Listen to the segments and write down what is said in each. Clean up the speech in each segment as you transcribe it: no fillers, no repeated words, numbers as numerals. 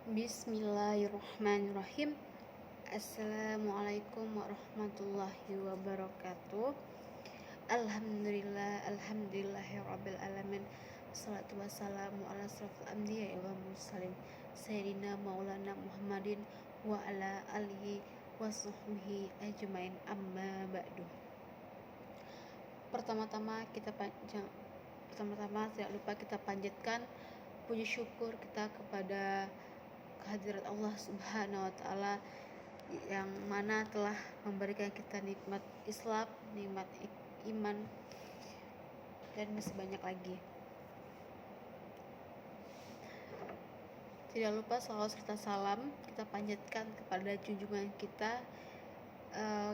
Bismillahirrahmanirrahim. Assalamualaikum warahmatullahi wabarakatuh. Alhamdulillahirabbil alamin. Wassalatu wassalamu ala asrofil anbiya'i wal mursalin Sayyidina Maulana Muhammadin wa ala alihi wa sahbihi ajmain, amma ba'du. Pertama-tama tidak lupa kita panjatkan puji syukur kita kepada kehadirat Allah Subhanahu wa taala yang mana telah memberikan kita nikmat Islam, nikmat iman, dan masih banyak lagi. Tidak lupa salawat serta salam kita panjatkan kepada junjungan kita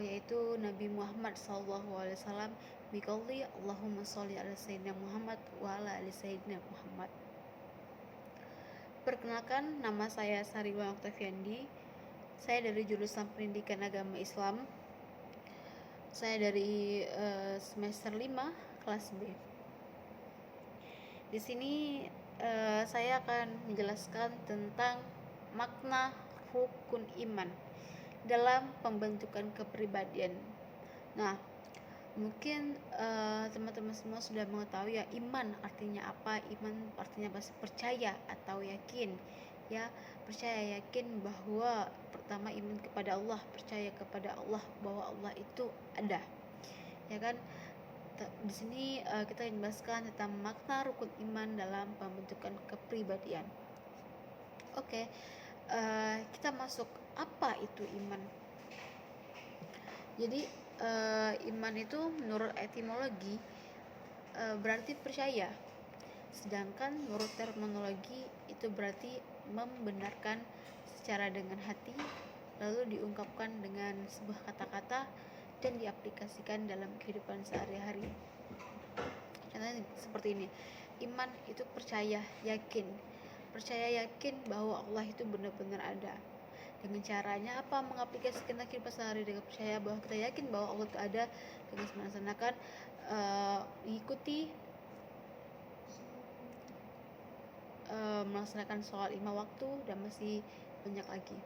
yaitu Nabi Muhammad SAW. Biqauli Allahumma sholli ala sayyidina Muhammad wa ala ali sayyidina Muhammad. Perkenalkan, nama saya Sariwan Oktaviandi. Saya dari jurusan Pendidikan Agama Islam. Saya dari semester 5 kelas B. Di sini saya akan menjelaskan tentang makna rukun iman dalam pembentukan kepribadian. Nah, mungkin teman-teman semua sudah mengetahui ya, iman artinya apa. Iman artinya pasti percaya atau yakin, ya, percaya yakin bahwa pertama iman kepada Allah, percaya kepada Allah bahwa Allah itu ada, ya kan. Di sini kita membahaskan tentang makna rukun iman dalam pembentukan kepribadian. Oke, kita masuk apa itu iman. Jadi iman itu menurut etimologi berarti percaya, sedangkan menurut terminologi itu berarti membenarkan secara dengan hati, lalu diungkapkan dengan sebuah kata-kata dan diaplikasikan dalam kehidupan sehari-hari. Contohnya seperti ini, iman itu percaya yakin bahwa Allah itu benar-benar ada. Dengan caranya apa? Mengaplikasikan kehidupan sehari dengan percaya bahwa kita yakin bahwa Allah itu ada, dengan melaksanakan mengikuti melaksanakan sholat 5 waktu dan masih banyak lagi.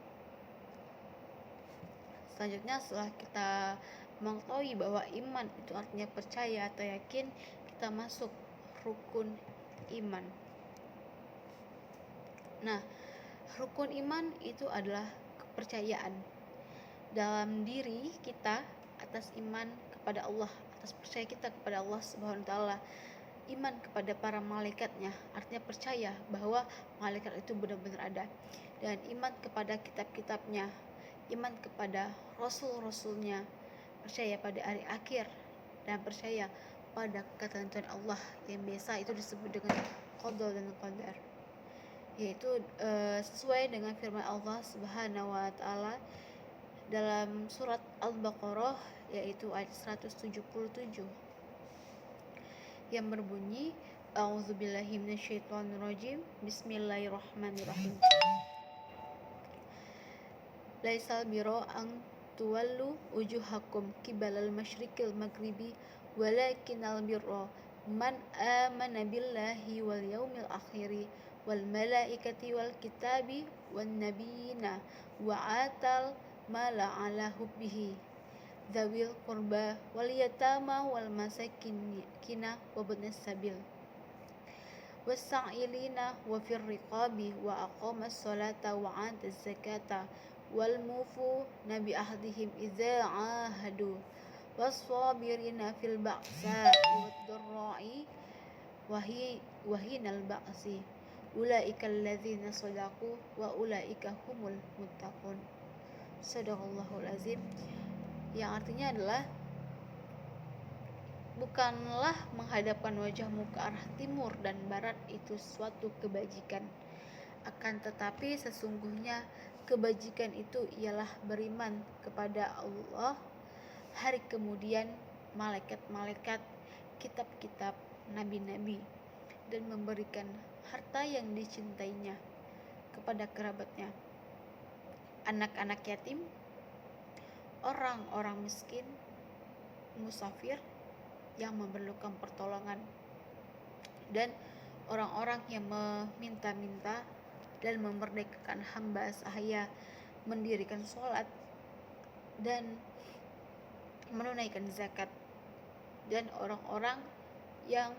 Selanjutnya, setelah kita mengetahui bahwa iman itu artinya percaya atau yakin, kita masuk rukun iman. Nah, rukun iman itu adalah kepercayaan dalam diri kita atas iman kepada Allah, atas percaya kita kepada Allah Subhanahu wa taala, iman kepada para malaikatnya, artinya percaya bahwa malaikat itu benar-benar ada, dan iman kepada kitab-kitabnya, iman kepada rasul-rasulnya, percaya pada hari akhir, dan percaya pada ketentuan Allah yang biasa itu disebut dengan qada dan qadar, yaitu sesuai dengan firman Allah Subhanahu wa taala dalam surat Al-Baqarah, yaitu ayat 177 yang berbunyi, A'udzubillahi minasyaitonirrajim, Bismillahirrahmanirrahim. Laisal biro ang tuwallu wujuhakum kibalal masyriqil maghribi walakinal birra man amana billahi wal yaumil akhiri wal malaikati wal kitabi wan nabiyina wa atal mala ala hubbihi dzawil qurba wal yatama wal masakina wa ibnas sabil was-sa'ilina wa fir riqabi wa aqamas salata wa ataz zakata wal mufu nabi ahdihim idza ahadu was-sabirina fil ba'sa wad-dharra'i wa hinal ba'si ulaika alladzina shadaqu wa ulaika humul muttaqun. Shadaqallahul azim, yang artinya adalah bukanlah menghadapkan wajahmu ke arah timur dan barat itu suatu kebajikan, akan tetapi sesungguhnya kebajikan itu ialah beriman kepada Allah, hari kemudian, malaikat-malaikat, kitab-kitab, nabi-nabi, dan memberikan harta yang dicintainya kepada kerabatnya, anak-anak yatim, orang-orang miskin, musafir yang memerlukan pertolongan, dan orang-orang yang meminta-minta dan memerdekakan hamba sahaya mendirikan sholat dan menunaikan zakat, dan orang-orang yang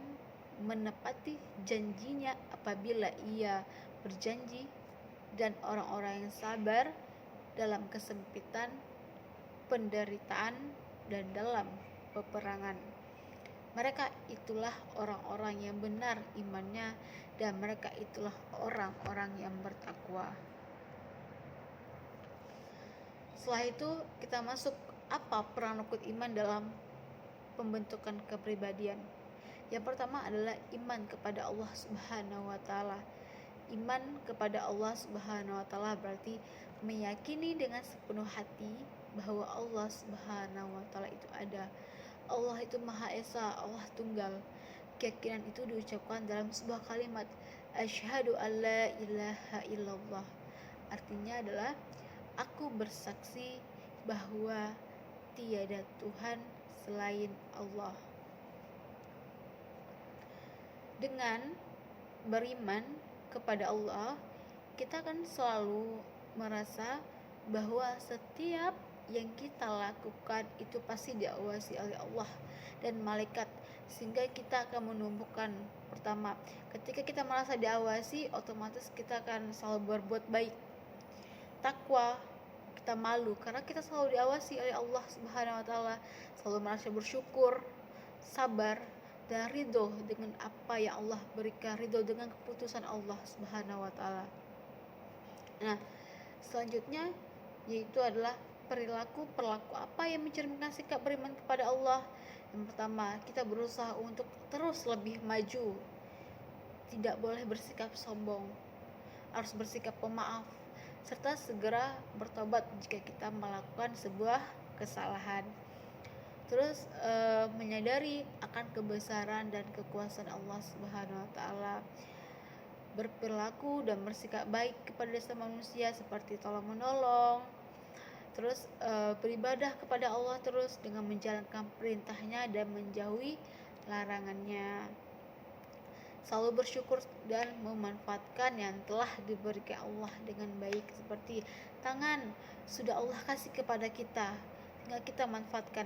menepati janjinya apabila ia berjanji, dan orang-orang yang sabar dalam kesempitan, penderitaan, dan dalam peperangan. Mereka itulah orang-orang yang benar imannya, dan mereka itulah orang-orang yang bertakwa. Setelah itu kita masuk apa peran rukun iman dalam pembentukan kepribadian. Yang pertama adalah iman kepada Allah Subhanahu wa taala. Iman kepada Allah Subhanahu wa taala berarti meyakini dengan sepenuh hati bahwa Allah Subhanahu wa taala itu ada. Allah itu Maha Esa, Allah Tunggal. Keyakinan itu diucapkan dalam sebuah kalimat asyhadu alla ilaha illallah. Artinya adalah aku bersaksi bahwa tiada Tuhan selain Allah. Dengan beriman kepada Allah, kita kan selalu merasa bahwa setiap yang kita lakukan itu pasti diawasi oleh Allah dan malaikat, sehingga kita akan menumbuhkan, pertama, ketika kita merasa diawasi, otomatis kita akan selalu berbuat baik. Takwa, kita malu karena kita selalu diawasi oleh Allah Subhanahu wa taala, selalu merasa bersyukur, sabar, dan ridho dengan apa yang Allah berikan, ridho dengan keputusan Allah Subhanahu wa taala. Nah, selanjutnya yaitu adalah perilaku apa yang mencerminkan sikap beriman kepada Allah. Yang pertama, kita berusaha untuk terus lebih maju, tidak boleh bersikap sombong, harus bersikap pemaaf, serta segera bertobat jika kita melakukan sebuah kesalahan. Terus menyadari akan kebesaran dan kekuasaan Allah Subhanahu wa taala, berperilaku dan bersikap baik kepada sesama manusia seperti tolong menolong. Terus beribadah kepada Allah terus dengan menjalankan perintahnya dan menjauhi larangannya. Selalu bersyukur dan memanfaatkan yang telah diberikan Allah dengan baik, seperti tangan sudah Allah kasih kepada kita, tinggal kita manfaatkan.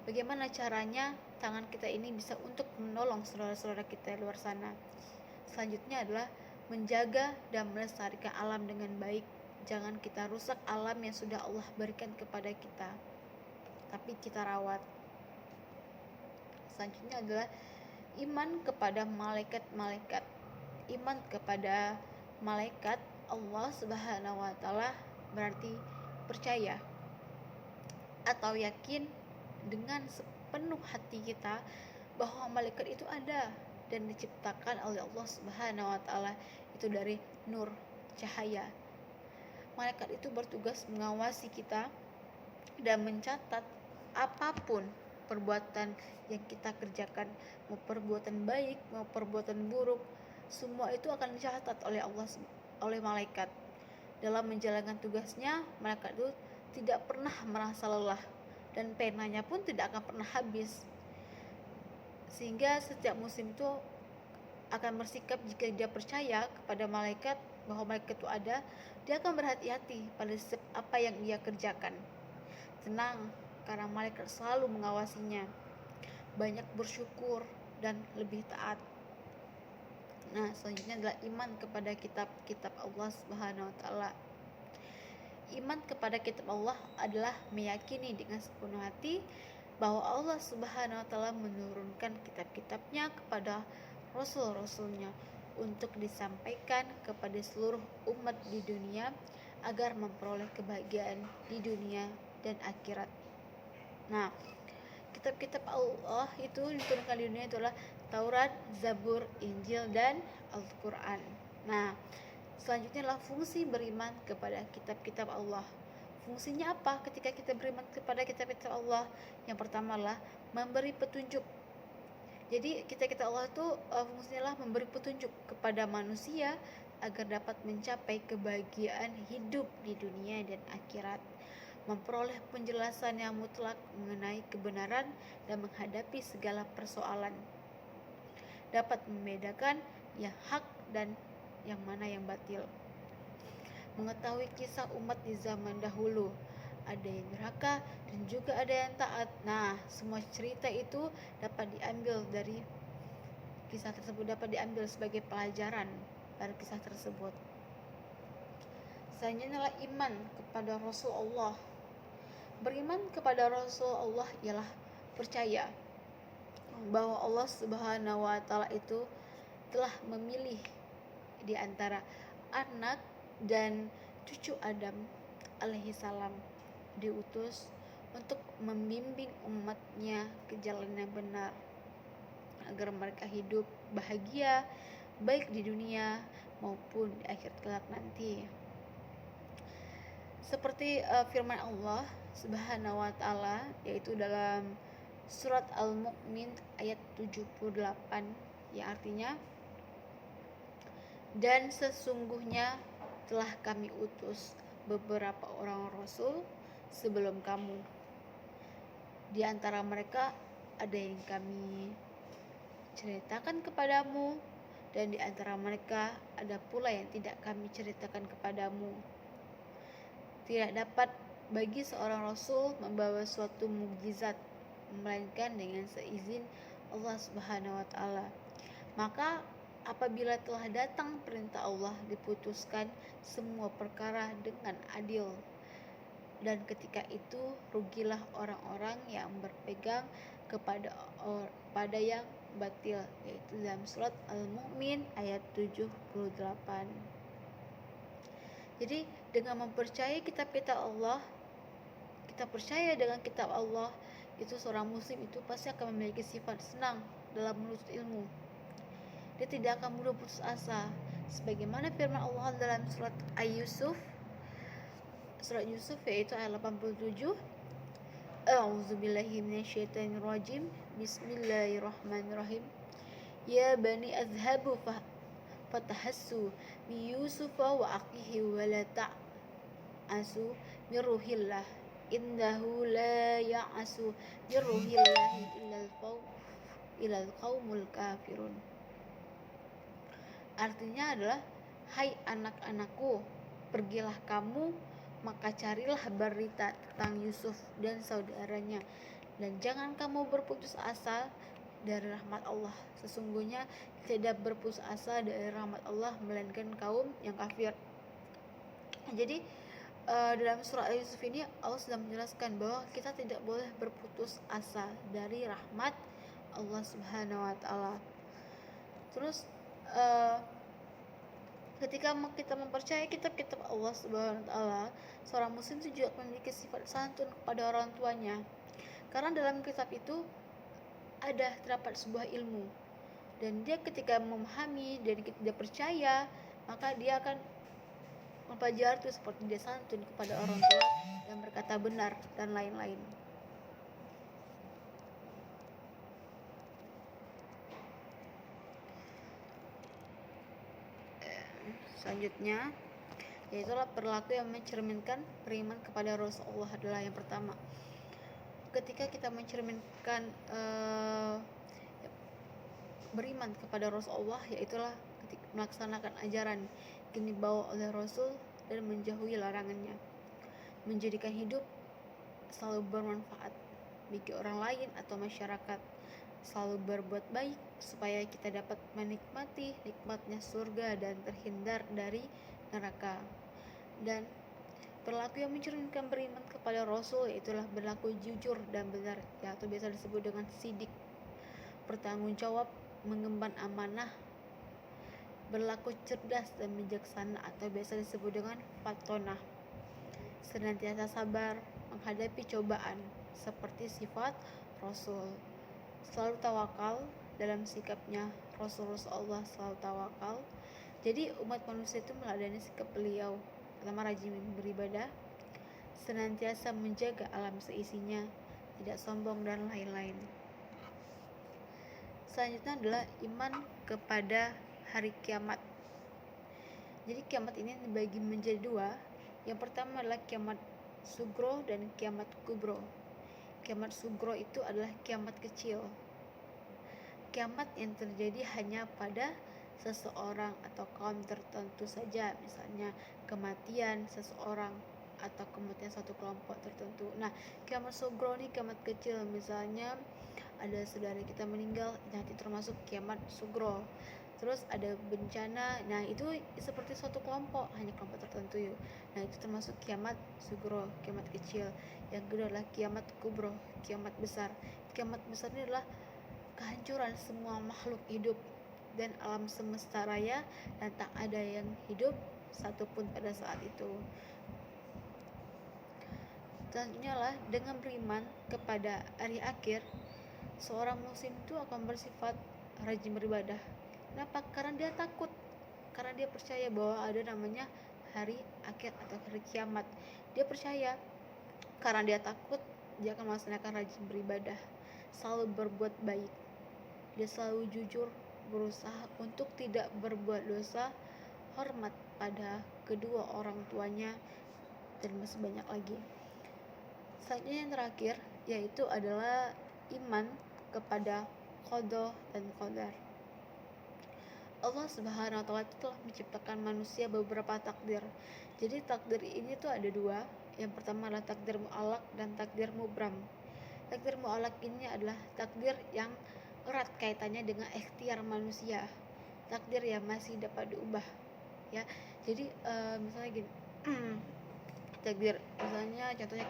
Bagaimana caranya tangan kita ini bisa untuk menolong saudara-saudara kita di luar sana. Selanjutnya adalah menjaga dan melestarikan alam dengan baik. Jangan kita rusak alam yang sudah Allah berikan kepada kita, tapi kita rawat. Selanjutnya adalah iman kepada malaikat-malaikat. Iman kepada malaikat Allah Subhanahu wa taala berarti percaya atau yakin dengan sepenuh hati kita bahwa malaikat itu ada dan diciptakan oleh Allah Subhanahu wa taala, itu dari nur, cahaya. Malaikat itu bertugas mengawasi kita dan mencatat apapun perbuatan yang kita kerjakan, mau perbuatan baik, mau perbuatan buruk, semua itu akan dicatat oleh Allah, oleh malaikat. Dalam menjalankan tugasnya, malaikat itu tidak pernah merasa lelah dan penanya pun tidak akan pernah habis. Sehingga setiap muslim itu akan bersikap, jika dia percaya kepada malaikat bahwa malaikat itu ada, dia akan berhati-hati pada setiap apa yang ia kerjakan. Tenang, karena malaikat selalu mengawasinya. Banyak bersyukur dan lebih taat. Nah, selanjutnya adalah iman kepada kitab-kitab Allah Subhanahu wa taala. Iman kepada kitab Allah adalah meyakini dengan sepenuh hati bahwa Allah Subhanahu wa taala menurunkan kitab-kitabnya kepada rasul-rasulnya untuk disampaikan kepada seluruh umat di dunia agar memperoleh kebahagiaan di dunia dan akhirat. Nah, kitab-kitab Allah itu diturunkan di dunia itulah Taurat, Zabur, Injil, dan Al-Quran. Nah, selanjutnya adalah fungsi beriman kepada kitab-kitab Allah. Fungsinya apa ketika kita beriman kepada kitab-kitab Allah? Yang pertama adalah memberi petunjuk. Jadi kitab-kitab Allah itu fungsinya adalah memberi petunjuk kepada manusia agar dapat mencapai kebahagiaan hidup di dunia dan akhirat, memperoleh penjelasan yang mutlak mengenai kebenaran dan menghadapi segala persoalan, dapat membedakan yang hak dan yang mana yang batil. mengetahui kisah umat di zaman dahulu. Ada yang durhaka dan juga ada yang taat. Nah, semua cerita itu dapat diambil dari kisah tersebut, dapat diambil sebagai pelajaran dari kisah tersebut. Selanjutnya adalah iman kepada Rasulullah. Beriman kepada Rasulullah ialah percaya bahwa Allah Subhanahu wa taala itu telah memilih di antara anak dan cucu Adam alaihi salam, diutus untuk membimbing umatnya ke jalan yang benar agar mereka hidup bahagia baik di dunia maupun di akhirat kelak nanti. Seperti firman Allah Subhanahu wa taala yaitu dalam surat Al-Mu'min ayat 78 yang artinya, dan sesungguhnya telah kami utus beberapa orang rasul sebelum kamu. Di antara mereka ada yang kami ceritakan kepadamu, dan di antara mereka ada pula yang tidak kami ceritakan kepadamu. Tidak dapat bagi seorang rasul membawa suatu mukjizat melainkan dengan seizin Allah Subhanahu wa taala. Maka apabila telah datang perintah Allah, diputuskan semua perkara dengan adil. Dan ketika itu rugilah orang-orang yang berpegang kepada yang batil, yaitu dalam surat Al-Mu'min ayat 78. Jadi dengan mempercayai kitab-kitab Allah, kita percaya dengan kitab Allah, itu seorang muslim itu pasti akan memiliki sifat senang dalam menuntut ilmu. Dia tidak akan mudah putus asa, sebagaimana firman Allah dalam surat Yusuf yaitu ayat 87. A'udzubillahi minasyaitonirrajim. Bismillahirrahmanirrahim. Ya bani azhabu fatahassu bi Yusufa wa akhihi wa la ta'asu min ruhillah innahu la ya'asu min ruhillahi illa al-qaumul kafirun. Artinya adalah, hai anak-anakku, pergilah kamu, maka carilah berita tentang Yusuf dan saudaranya, dan jangan kamu berputus asa dari rahmat Allah. Sesungguhnya tidak berputus asa dari rahmat Allah melainkan kaum yang kafir. Jadi dalam surah Yusuf ini Allah sedang menjelaskan bahwa kita tidak boleh berputus asa dari rahmat Allah Subhanahu wa taala. Terus ketika kita mempercayai kitab-kitab Allah Subhanahu wa taala, seorang muslim itu juga memiliki sifat santun kepada orang tuanya. Karena dalam kitab itu terdapat sebuah ilmu, dan dia ketika memahami dan dia percaya, maka dia akan mempelajari itu seperti dia santun kepada orang tua dan berkata benar dan lain-lain. Selanjutnya yaitulah perilaku yang mencerminkan beriman kepada Rasulullah adalah yang pertama. Ketika kita mencerminkan beriman kepada Rasulullah, yaitulah ketika melaksanakan ajaran yang dibawa oleh Rasul dan menjauhi larangannya, menjadikan hidup selalu bermanfaat bagi orang lain atau masyarakat, selalu berbuat baik supaya kita dapat menikmati nikmatnya surga dan terhindar dari neraka. Dan perilaku yang mencerminkan beriman kepada Rasul yaitulah berlaku jujur dan benar, atau biasa disebut dengan sidik, bertanggung jawab, mengemban amanah, berlaku cerdas dan bijaksana, atau biasa disebut dengan fatonah, senantiasa sabar menghadapi cobaan seperti sifat Rasul, selalu tawakal dalam sikapnya. Rasulullah selalu tawakal. Jadi umat manusia itu meladani sikap beliau. Pertama, rajin beribadah, senantiasa menjaga alam seisinya, tidak sombong dan lain-lain. Selanjutnya adalah iman kepada hari kiamat. Jadi kiamat ini dibagi menjadi dua. Yang pertama adalah kiamat sugro dan kiamat kubro. Kiamat sugro itu adalah kiamat kecil, kiamat yang terjadi hanya pada seseorang atau kaum tertentu saja, misalnya kematian seseorang atau kematian satu kelompok tertentu. Nah, kiamat sugro nih kiamat kecil, misalnya ada saudara kita meninggal, nanti termasuk kiamat sugro. Terus ada bencana, nah itu seperti suatu kelompok, hanya kelompok tertentu yuk. Nah itu termasuk kiamat sugro, kiamat kecil. Yang kedua adalah kiamat kubro, kiamat besar. Kiamat besar ini adalah kehancuran semua makhluk hidup dan alam semesta raya, dan tak ada yang hidup satupun pada saat itu. Selanjutnya lah, dengan beriman kepada hari akhir, seorang muslim itu akan bersifat rajin beribadah. Kenapa? Karena dia takut, karena dia percaya bahwa ada namanya hari akhir atau hari kiamat. Dia percaya, karena dia takut, dia akan melaksanakan rajin beribadah, selalu berbuat baik, dia selalu jujur, berusaha untuk tidak berbuat dosa, hormat pada kedua orang tuanya, dan masih banyak lagi. Selanjutnya yang terakhir yaitu adalah iman kepada qada dan qadar. Allah Subhanahu wa taala telah menciptakan manusia beberapa takdir. Jadi takdir ini tuh ada dua. Yang pertama adalah takdir mu'allaq dan takdir mubram. Takdir mu'allaq ini adalah takdir yang erat kaitannya dengan ikhtiar manusia. Takdir yang masih dapat diubah. Ya. Jadi misalnya gini. Takdir misalnya contohnya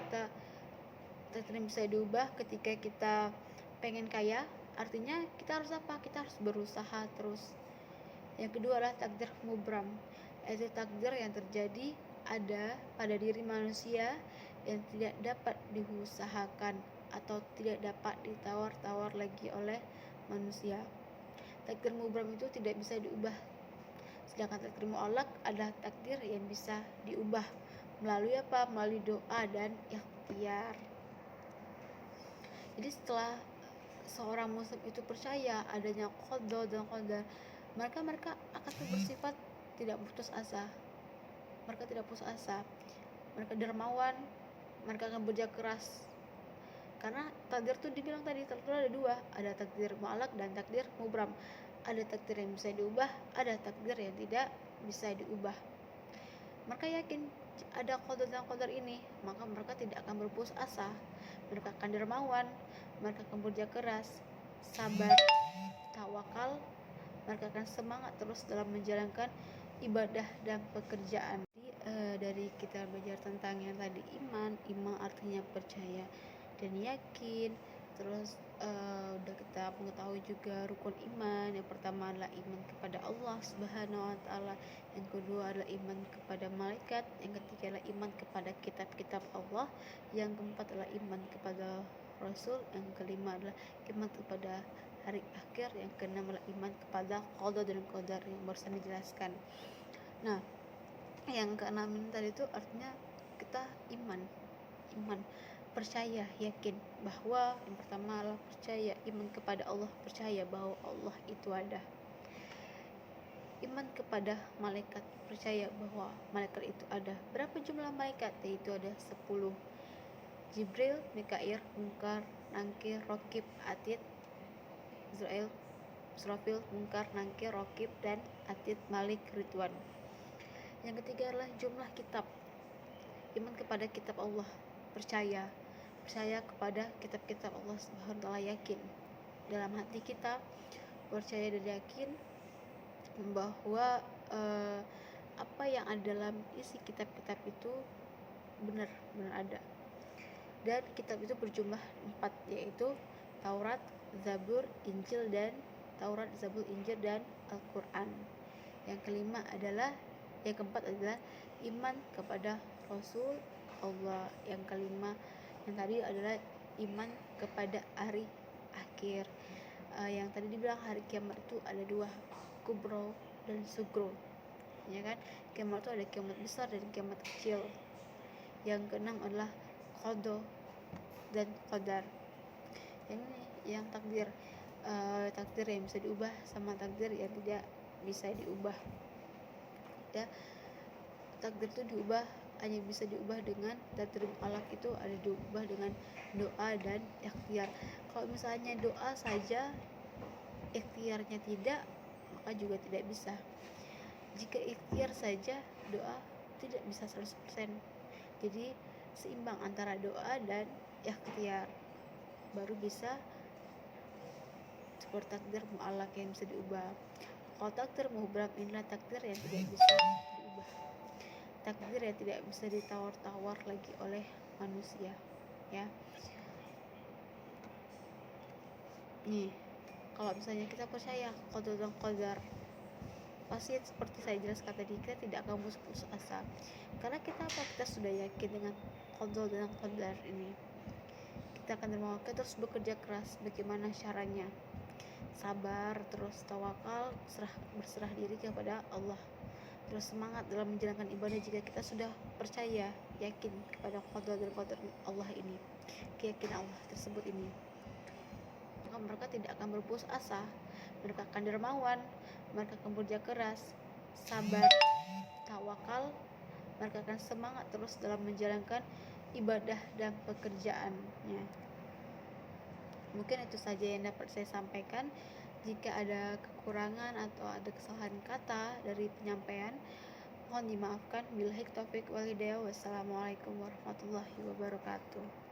takdir bisa diubah ketika kita pengen kaya, artinya kita harus apa? Kita harus berusaha terus. Yang kedua adalah takdir mubram, yaitu takdir yang terjadi ada pada diri manusia yang tidak dapat diusahakan atau tidak dapat ditawar-tawar lagi oleh manusia. Takdir mubram itu tidak bisa diubah, sedangkan takdir mu'allaq adalah takdir yang bisa diubah melalui apa? Melalui doa dan ikhtiar. Jadi setelah seorang muslim itu percaya adanya qada dan qadar, mereka akan bersifat tidak putus asa. Mereka tidak putus asa. Mereka dermawan, mereka akan bekerja keras. Karena takdir itu dibilang tadi ada dua, ada takdir mu'allaq dan takdir mubram. Ada takdir yang bisa diubah, ada takdir yang tidak bisa diubah. Mereka yakin ada qada dan qadar ini, maka mereka tidak akan berputus asa. Mereka akan dermawan, mereka akan bekerja keras, sabar, tawakal. Mereka akan semangat terus dalam menjalankan ibadah dan pekerjaan. Dari kita belajar tentang yang tadi iman artinya percaya dan yakin. Terus udah kita mengetahui juga rukun iman. Yang pertama adalah iman kepada Allah Subhanahu wa taala, yang kedua adalah iman kepada malaikat, yang ketiga adalah iman kepada kitab-kitab Allah, yang keempat adalah iman kepada Rasul, yang kelima adalah iman kepada hari akhir, yang keenam adalah iman kepada qada dan qadar yang barusan dijelaskan. Nah, yang keenam tadi itu artinya kita iman percaya, yakin bahwa yang pertama adalah percaya, iman kepada Allah, percaya bahwa Allah itu ada. Iman kepada malaikat, percaya bahwa malaikat itu ada. Berapa jumlah malaikat? Yaitu ada 10. Jibril, Mikail, Munkar, Nakir, Raqib, Atid, Israel, Israfil, Munkar, Nakir, Raqib, dan Atid, Malik, Ridwan. Yang ketiga adalah jumlah kitab. Iman kepada kitab Allah, percaya kepada kitab-kitab Allah Subhanahu wa taala, yakin dalam hati kita, percaya dan yakin bahwa apa yang ada dalam isi kitab-kitab itu benar ada. Dan kitab itu berjumlah 4, yaitu Taurat, Zabur, Injil, dan Al-Quran. Yang keempat adalah iman kepada Rasul Allah. Yang kelima yang tadi adalah iman kepada hari akhir. Yang tadi dibilang hari kiamat itu ada 2, kubro dan sugro, ya kan? Kiamat itu ada kiamat besar dan kiamat kecil. Yang keenam adalah qada dan qadar. Yang takdir yang bisa diubah sama takdir yang tidak bisa diubah. Ya, takdir itu hanya bisa diubah dengan takdir mu'allaq, itu ada diubah dengan doa dan ikhtiar. Kalau misalnya doa saja ikhtiarnya tidak, maka doa juga tidak bisa. Jika ikhtiar saja doa tidak bisa 100%. Jadi seimbang antara doa dan ikhtiar, baru bisa seperti takdir mu'allaq yang bisa diubah. Kalau takdir mubram, inilah takdir yang tidak bisa diubah, takdir yang tidak bisa ditawar-tawar lagi oleh manusia, ya. Nih, kalau misalnya kita percaya qada dan qadar, pasti seperti saya jelaskan tadi, kita tidak akan putus asa. Karena kita sudah yakin dengan qada dan qadar ini. Kita akan kita terus bekerja keras. Bagaimana caranya? Sabar, terus tawakal, berserah diri kepada Allah. Terus semangat dalam menjalankan ibadah jika kita sudah percaya, yakin kepada qada dan qadar Allah ini, keyakinan Allah tersebut ini. Maka mereka tidak akan berputus asa, mereka akan dermawan, mereka akan bekerja keras, sabar, tawakal, mereka akan semangat terus dalam menjalankan ibadah dan pekerjaannya. Mungkin itu saja yang dapat saya sampaikan. Jika ada kekurangan atau ada kesalahan kata dari penyampaian, mohon dimaafkan. Billahi taufiq wal hidayah. Wassalamualaikum warahmatullahi wabarakatuh.